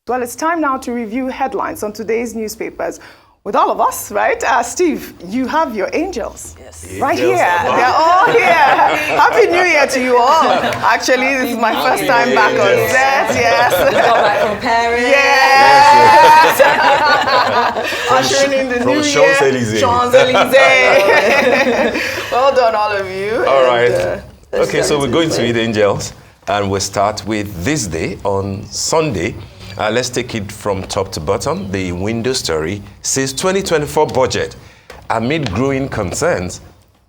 Well, it's time now to review headlines on today's newspapers with all of us, right? Steve, you have your angels. Yes. Right here. They're all here. Happy New Year to you all. Actually, this is my first time back on set. Yes. You got back from Paris. Yes. Ushering in the new Champs-Élysées. Champs-Élysées. Well done, all of you. All right. Okay, so we're going to eat angels, and we'll start with this day on Sunday. Let's take it from top to bottom. The window story says 2024 budget. Amid growing concerns,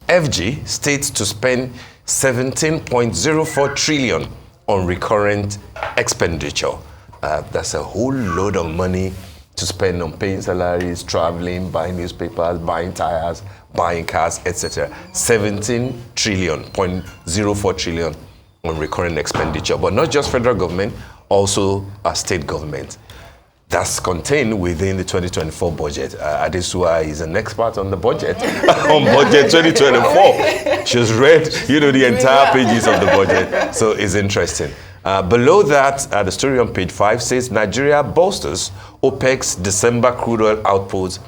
FG states to spend 17.04 trillion on recurrent expenditure. That's a whole load of money to spend on paying salaries, traveling, buying newspapers, buying tires, buying cars, etc. 17.04 trillion on recurrent expenditure. But not just federal government, also a state government. That's contained within the 2024 budget. Adesua is an expert on the budget, on budget 2024. She's read, the entire pages of the budget, so it's interesting. Below that, the story on page 5 says Nigeria bolsters OPEC's December crude oil output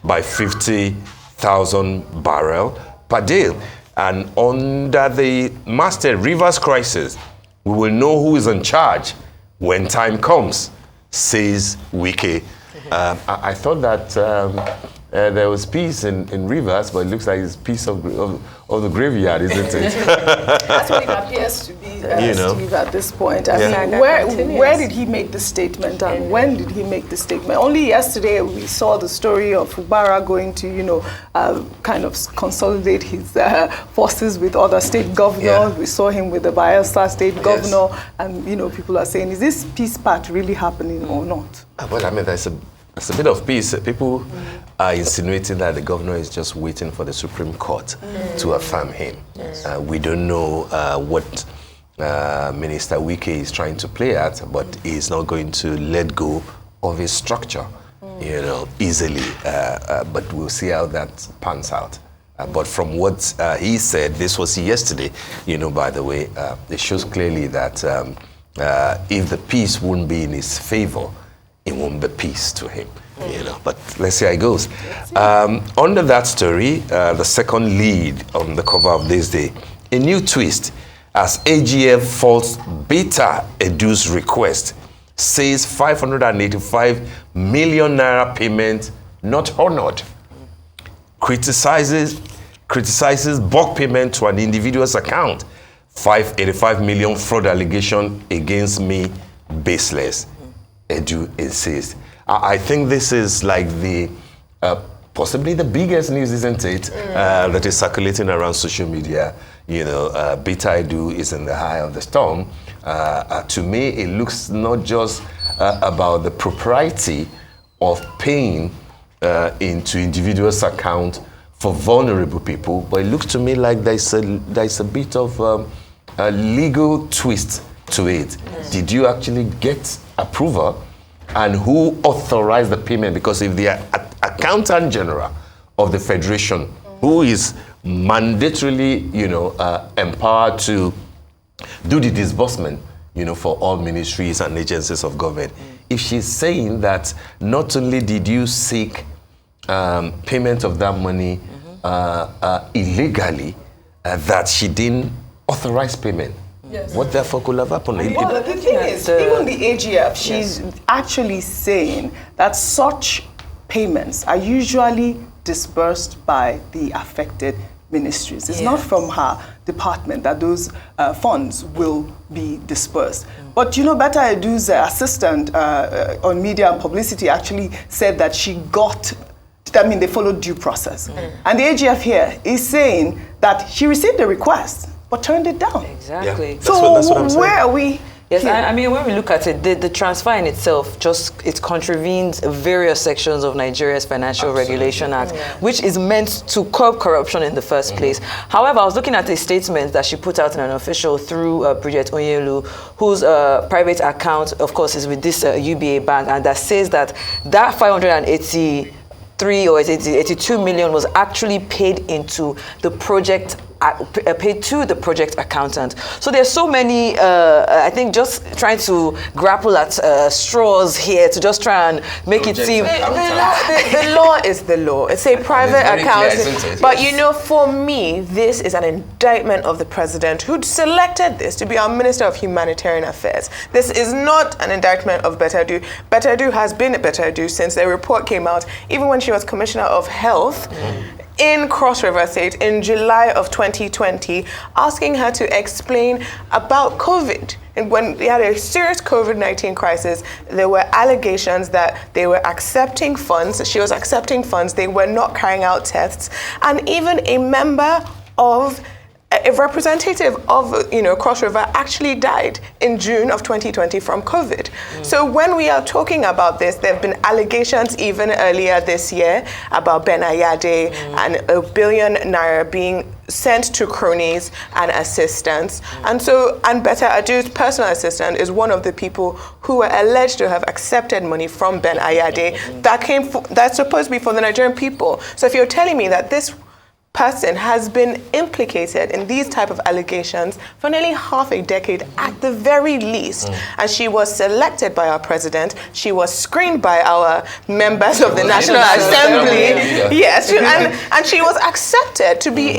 by 50,000 barrels per day. And under the master rivers crisis, we will know who is in charge when time comes, says Wike. I thought that there was peace in Rivers, but it looks like it's peace of the graveyard, isn't it? That's what it appears to be, Steve, at this point. I mean, where did he make the statement, and when did he make the statement? Only yesterday we saw the story of Fubara going to, kind of consolidate his forces with other state governors. Yeah. We saw him with the Bayelsa state governor, and people are saying, is this peace part really happening or not? Well, I mean, there's a bit of peace. People are insinuating that the governor is just waiting for the Supreme Court to affirm him. Yes. We don't know what Minister Wike is trying to play at, but he's not going to let go of his structure, easily. But we'll see how that pans out. But from what he said, this was yesterday, by the way, it shows clearly that if the peace won't be in his favor, it won't be peace to him, But let's see how it goes. Under that story, the second lead on the cover of this day, a new twist as AGF faults Beta Edu's request, says 585 million naira payment not honored. Criticizes bulk payment to an individual's account. 585 million fraud allegation against me baseless. Edu insists. I think this is like the possibly the biggest news, isn't it? That is circulating around social media. Beta Edu is in the eye of the storm. To me, it looks not just about the propriety of paying into individuals' account for vulnerable people, but it looks to me like there's a bit of a legal twist to it. Did you actually get approval, and who authorized the payment? Because if the accountant general of the federation, who is mandatorily, empowered to do the disbursement, for all ministries and agencies of government, if she's saying that not only did you seek payment of that money illegally, that she didn't authorize payment. Yes. What therefore could have happened? Well, the thing is, even the AGF, she's actually saying that such payments are usually disbursed by the affected ministries. It's not from her department that those funds will be dispersed. But Beta Edu's assistant on media and publicity actually said that they followed due process. And the AGF here is saying that she received the request, but turned it down. Exactly. Yeah. That's what I'm saying. Where are we? Yes, I mean, when we look at it, the transfer in itself it contravenes various sections of Nigeria's Financial Regulation Act, which is meant to curb corruption in the first place. However, I was looking at a statement that she put out in an official through Bridget Onyelu, whose private account, of course, is with this UBA bank, and that says that 583 or 82 million was actually paid into the project paid to the project accountant. So there's so many, I think, just trying to grapple at straws here to just try and make it seem... The law is the law. It's a private accountant. But you know, for me, this is an indictment of the president who selected this to be our Minister of Humanitarian Affairs. This is not an indictment of Betadu. Betadu has been Betadu since the report came out, even when she was Commissioner of Health in Cross River State in July of 2020, asking her to explain about COVID. And when we had a serious COVID-19 crisis, there were allegations that they were accepting funds. She was accepting funds. They were not carrying out tests. And even a representative of Cross River actually died in June of 2020 from COVID. So when we are talking about this, there have been allegations even earlier this year about Ben Ayade and ₦1 billion being sent to cronies and assistants. And Betta Adu's personal assistant is one of the people who were alleged to have accepted money from Ben Ayade that's supposed to be for the Nigerian people. So if you're telling me that this person has been implicated in these type of allegations for nearly half a decade at the very least. And she was selected by our president. She was screened by our members of the National Assembly. Yes, and she was accepted to be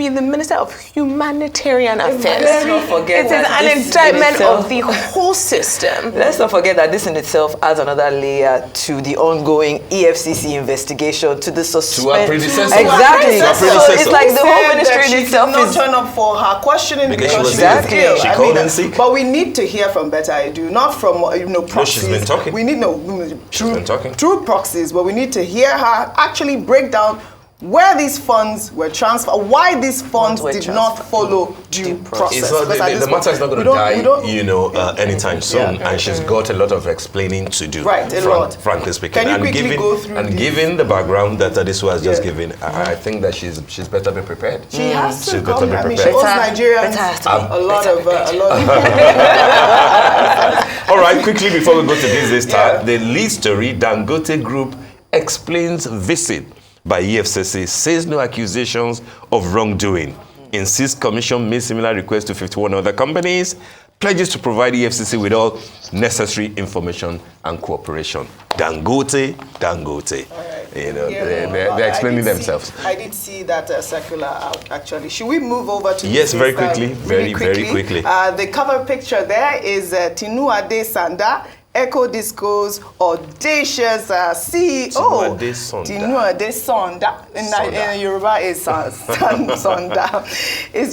the Minister of Humanitarian Affairs. Let's not forget it is an indictment of the whole system. Let's not forget that this in itself adds another layer to the ongoing EFCC investigation, to the suspension. To our predecessor. Exactly. So it's like the whole ministry in itself is... She did not turn up for her questioning because she was ill. She called in sick. But we need to hear from Betta Adu, not from proxies. No, she's been talking. We need through proxies, but we need to hear her actually break down where these funds were transferred, why these funds did not follow due process. The matter is not going to die, anytime soon, and she's got a lot of explaining to do. Right, a lot. Frankly speaking, Can you quickly go through given the background that Adisu has just given, I think that she's better be prepared. She has to She's better be I mean, prepared. she owes Nigerians a lot of. All right, quickly before we go to this start, the lead story: Dangote Group explains visit by EFCC, says no accusations of wrongdoing, insists Commission made similar requests to 51 other companies, pledges to provide EFCC with all necessary information and cooperation. Dangote. Right. They're explaining themselves. I did see that circular out, actually. Should we move over to Yes, very quickly. Very quickly. The cover picture there is Tinuade Sanda, Echo Disco's audacious CEO. Tinuade Sonda. In Yoruba is Sonda.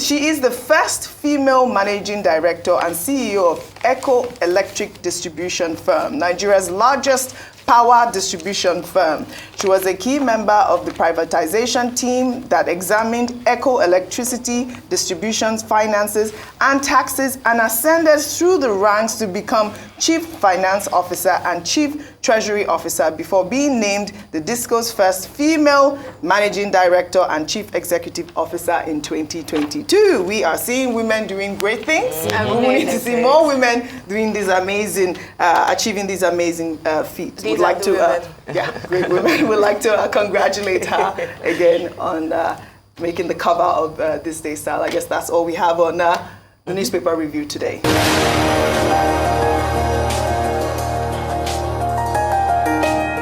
She is the first female managing director and CEO of Echo Electric Distribution Firm, Nigeria's largest power distribution firm. She was a key member of the privatization team that examined Echo Electricity Distribution's finances and taxes and ascended through the ranks to become Chief Finance Officer and Chief Treasury Officer before being named the DISCO's first female Managing Director and Chief Executive Officer in 2022. We are seeing women doing great things, and we need to see more women doing these amazing, achieving these amazing feats. We'd like to, great women. We'd like to congratulate her again on making the cover of This Day Style. I guess that's all we have on the newspaper review today.